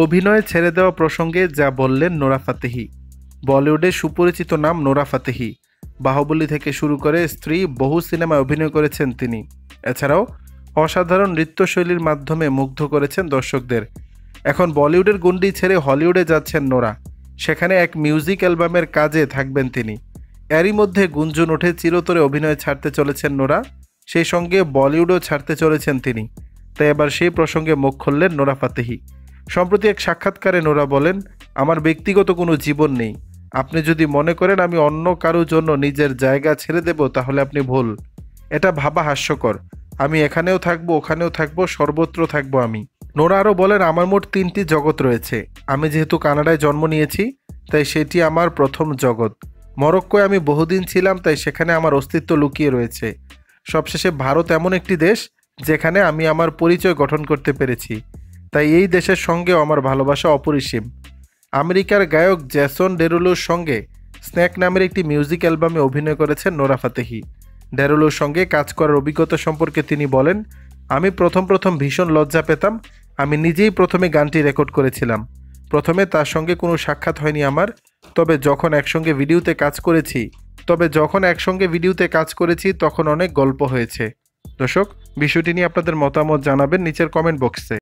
অভিনয় ছেড়ে দেওয়া প্রসঙ্গে যা বললেন নোরা ফাতেহি। বলিউডের সুপরিচিত নাম নোরা ফাতেহি। বাহুবলী থেকে শুরু করে স্ত্রী বহু সিনেমায় অভিনয় করেছেন তিনি। এছাড়াও অসাধারণ নৃত্যশৈলীর মাধ্যমে মুগ্ধ করেছেন দর্শকদের। এখন বলিউডের গণ্ডি ছেড়ে হলিউডে যাচ্ছেন নোরা। সেখানে এক মিউজিক অ্যালবামের কাজে থাকবেন তিনি। এরই মধ্যে গুঞ্জন ওঠে চিরতরে অভিনয় ছাড়তে চলেছেন নোরা, সেই সঙ্গে বলিউডও ছাড়তে চলেছেন তিনি। তাই এবার সেই প্রসঙ্গে মুখ খুললেন নোরা ফাতেহি। সম্প্রতি এক সাক্ষাৎকারে নোরা বলেন, আমার ব্যক্তিগত কোনো জীবন নেই। আপনি যদি মনে করেন আমি অন্য কারোর জন্য নিজের জায়গা ছেড়ে দেব তাহলে আপনি ভুল। এটা ভাবা হাস্যকর। আমি এখানেও থাকবো, ওখানেও থাকবো, সর্বত্র থাকবো আমি। নোরা আরও বলেন, আমার মোট 3টি জগৎ রয়েছে। আমি যেহেতু কানাডায় জন্ম নিয়েছি তাই সেটি আমার প্রথম জগৎ। মরক্কোয় আমি বহুদিন ছিলাম তাই সেখানে আমার অস্তিত্ব লুকিয়ে রয়েছে। সবশেষে ভারত এমন একটি দেশ যেখানে আমি আমার পরিচয় গঠন করতে পেরেছি। তাই এই দেশের সঙ্গেও আমার ভালোবাসা অপরিসীম। আমেরিকার গায়ক জেসন ডেরুলোর সঙ্গে স্ন্যাক নামের একটি মিউজিক অ্যালবামে অভিনয় করেছেন নোরা ফাতেহি। ডেরুলোর সঙ্গে কাজ করার অভিজ্ঞতা সম্পর্কে তিনি বলেন, আমি প্রথম ভীষণ লজ্জা পেতাম। আমি নিজেই প্রথমে গানটি রেকর্ড করেছিলাম। প্রথমে তার সঙ্গে কোনো সাক্ষাৎ হয়নি আমার। তবে যখন একসঙ্গে ভিডিওতে কাজ করেছি তখন অনেক গল্প হয়েছে। দর্শক, বিষয়টি নিয়ে আপনাদের মতামত জানাবেন নিচের কমেন্ট বক্সে।